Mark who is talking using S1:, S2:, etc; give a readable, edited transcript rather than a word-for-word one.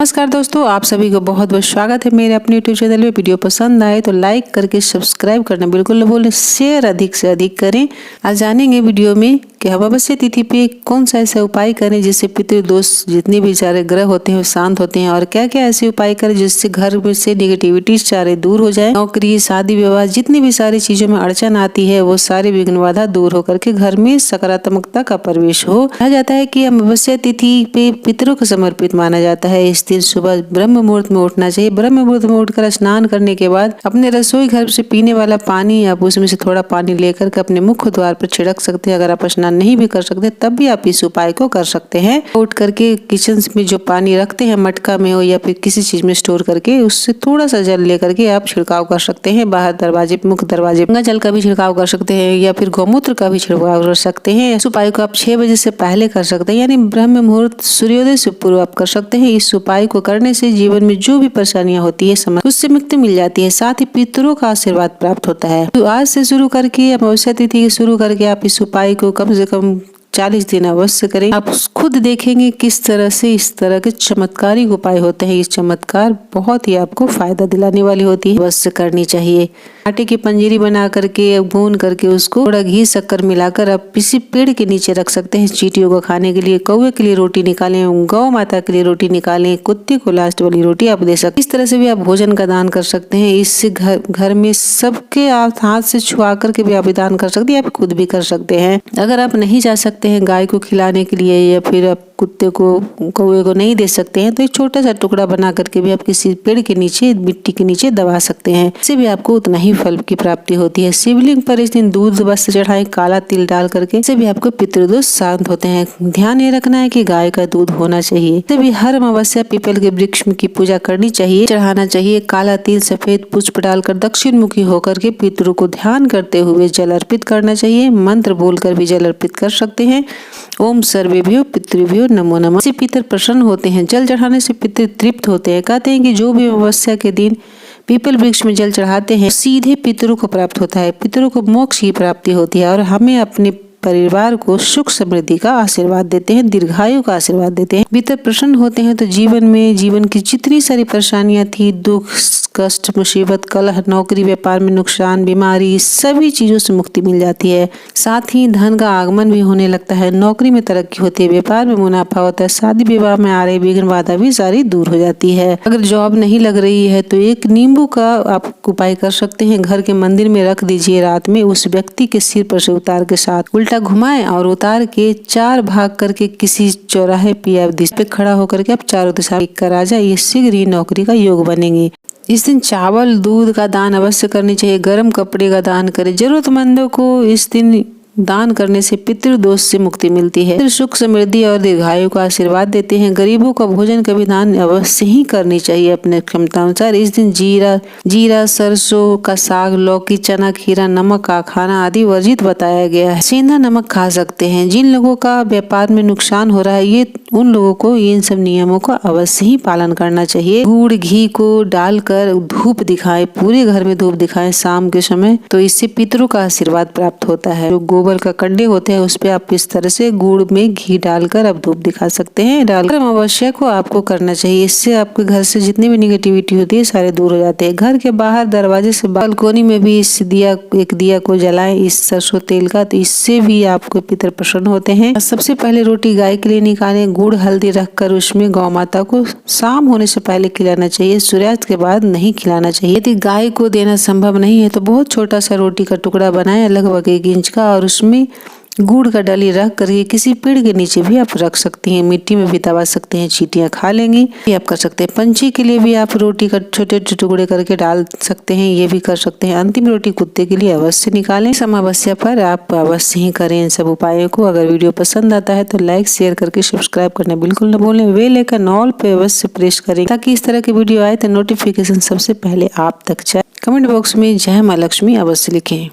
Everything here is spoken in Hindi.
S1: नमस्कार दोस्तों, आप सभी को बहुत बहुत स्वागत है मेरे अपने यूट्यूब चैनल में। वीडियो पसंद आए तो लाइक करके सब्सक्राइब करना बिल्कुल न भूलें, शेयर अधिक से अधिक करें। आज जानेंगे वीडियो में कि अमावस्या तिथि पे कौन सा ऐसा उपाय करें जिससे पितृदोष जितने भी सारे ग्रह होते हैं वो शांत होते हैं, और क्या क्या ऐसे उपाय करें जिससे घर में से नेगेटिविटी सारे दूर हो जाए। नौकरी, शादी, विवाह, जितनी भी सारी चीजों में अड़चन आती है वो सारी विघ्न बाधा दूर होकर के घर में सकारात्मकता का प्रवेश हो। कहा जाता है कि अमावस्या तिथि पे पितरों को समर्पित माना जाता है। इस दिन सुबह ब्रह्म मुहूर्त में उठना चाहिए। ब्रह्म मुहूर्त में उठकर स्नान करने के बाद अपने रसोई घर से पीने वाला पानी आप उसमें से थोड़ा पानी लेकर के अपने मुख्य द्वार पर छिड़क सकते हैं। अगर आप स्नान नहीं भी कर सकते तब भी आप इस उपाय को कर सकते हैं। उठ करके किचन में जो पानी रखते हैं, मटका में हो या फिर किसी चीज में स्टोर करके, उससे थोड़ा सा जल लेकर के आप छिड़काव कर सकते हैं। बाहर दरवाजे, मुख्य दरवाजे गंगा जल का भी छिड़काव कर सकते हैं या फिर गौमूत्र का भी छिड़काव कर सकते हैं। इस उपाय को आप 6 बजे से पहले कर सकते हैं, यानी ब्रह्म मुहूर्त सूर्योदय से पूर्व आप कर सकते हैं। इस उपाय को करने से जीवन में जो भी परेशानियां होती है उससे मुक्ति मिल जाती है, साथ ही पितरों का आशीर्वाद प्राप्त होता है। तो आज से शुरू करके अमावस्या तिथि शुरू करके आप इस उपाय को कम से कम 40 दिन अवश्य करें। आप खुद देखेंगे किस तरह से इस तरह के चमत्कारिक उपाय होते हैं। इस चमत्कार बहुत ही आपको फायदा दिलाने वाली होती है, अवश्य करनी चाहिए। आटे की पंजीरी बना करके भून करके उसको थोड़ा घी शक्कर मिलाकर आप किसी पेड़ के नीचे रख सकते हैं। चींटियों को खाने के लिए, कौवे के लिए रोटी निकालें, गौ माता के लिए रोटी निकालें, कुत्ते को लास्ट वाली रोटी आप दे सकते हैं। इस तरह से भी आप भोजन का दान कर सकते हैं। इससे घर में सबके आप हाथ से छुआ करके भी आप दान कर सकते हैं, आप खुद भी कर सकते हैं। अगर आप नहीं जा सकते हैं गाय को खिलाने के लिए या फिर आप कुत्ते को, कौवे को नहीं दे सकते हैं, तो एक छोटा सा टुकड़ा बना करके भी आप किसी पेड़ के नीचे, मिट्टी के नीचे दबा सकते हैं। इससे भी आपको उतना ही फल की प्राप्ति होती है। शिवलिंग पर इस दिन दूध वस्त्र चढ़ाएं, काला तिल डाल करके, इससे भी आपको पितृदोष शांत होते हैं। ध्यान ये रखना है कि गाय का दूध होना चाहिए। इससे भी हर अमावस्या पीपल के वृक्ष की पूजा करनी चाहिए, चढ़ाना चाहिए। काला तिल, सफेद पुष्प डालकर दक्षिण मुखी होकर के पितरों को ध्यान करते हुए जल अर्पित करना चाहिए। मंत्र बोलकर भी जल अर्पित कर सकते हैं। ओम सर्वेभ्यो पितृभ्यो नमो नमः। से पितर प्रसन्न होते हैं। जल चढ़ाने से पितर तृप्त होते हैं। कहते हैं कि जो भी अमावस्या के दिन पीपल वृक्ष में जल चढ़ाते हैं सीधे पितरों को प्राप्त होता है। पितरों को मोक्ष की प्राप्ति होती है और हमें अपने परिवार को सुख समृद्धि का आशीर्वाद देते हैं, दीर्घायु का आशीर्वाद देते हैं। पितर प्रसन्न होते हैं तो जीवन की जितनी सारी परेशानियां थी, दुख, कष्ट, मुसीबत, कलह, नौकरी, व्यापार में नुकसान, बीमारी, सभी चीजों से मुक्ति मिल जाती है। साथ ही धन का आगमन भी होने लगता है। नौकरी में तरक्की होती है, व्यापार में मुनाफा होता है। शादी विवाह में आ रही विघ्न बाधा भी सारी दूर हो जाती है। अगर जॉब नहीं लग रही है तो एक नींबू का आप उपाय कर सकते हैं। घर के मंदिर में रख दीजिए। रात में उस व्यक्ति के सिर पर से उतार के साथ उल्टा घुमाएं और उतार के 4 भाग करके किसी चौराहे पे खड़ा होकर के आप चारों दिशा कर आ जाए। ये शीघ्र ही नौकरी का योग बनेंगे। इस दिन चावल, दूध का दान अवश्य करनी चाहिए। गर्म कपड़े का दान करें। जरूरतमंदों को इस दिन दान करने से पितृदोष से मुक्ति मिलती है। सुख समृद्धि और दीर्घायु का आशीर्वाद देते हैं। गरीबों का भोजन का भी दान अवश्य ही करनी चाहिए अपने क्षमता अनुसार। इस दिन जीरा, सरसों का साग, लौकी, चना, खीरा, नमक का खाना आदि वर्जित बताया गया है। सेंधा नमक खा सकते हैं। जिन लोगों का व्यापार में नुकसान हो रहा है, ये उन लोगों को इन सब नियमों का अवश्य ही पालन करना चाहिए। गुड़, घी को डालकर धूप दिखाएं, पूरे घर में धूप दिखाएं शाम के समय, तो इससे पितरों का आशीर्वाद प्राप्त होता है। जो गोबर का कंडे होते हैं उस पे आप इस तरह से गुड़ में घी डालकर आप धूप दिखा सकते हैं। डालकर अमावस्या को आपको करना चाहिए। इससे आपके घर से जितनी भी निगेटिविटी होती है सारे दूर हो जाते हैं। घर के बाहर दरवाजे से बालकोनी में भी एक दिया को जलाएं इस सरसों तेल का, तो इससे भी आपको पितर प्रसन्न होते हैं। सबसे पहले रोटी गाय के लिए निकालें। गुड़ हल्दी रखकर उसमें गौ माता को शाम होने से पहले खिलाना चाहिए। सूर्यास्त के बाद नहीं खिलाना चाहिए। यदि गाय को देना संभव नहीं है तो बहुत छोटा सा रोटी का टुकड़ा बनाएं, लगभग 1 इंच का, और उसमें गुड़ का डली रख करके किसी पेड़ के नीचे भी आप रख सकती हैं। मिट्टी में भी दबा सकते हैं, चींटियां खा लेंगी। ये आप कर सकते हैं। पंछी के लिए भी आप रोटी का छोटे छोटे टुकड़े करके डाल सकते हैं, ये भी कर सकते हैं। अंतिम रोटी कुत्ते के लिए अवश्य निकालें। अमावस्या पर आप अवश्य ही करें इन सब उपायों को। अगर वीडियो पसंद आता है तो लाइक, शेयर करके सब्सक्राइब करना बिल्कुल न भूलें। बेल आइकन ऑल पे अवश्य प्रेस करें ताकि इस तरह के वीडियो आए तो नोटिफिकेशन सबसे पहले आप तक जाए। कमेंट बॉक्स में जय मां लक्ष्मी अवश्य लिखें।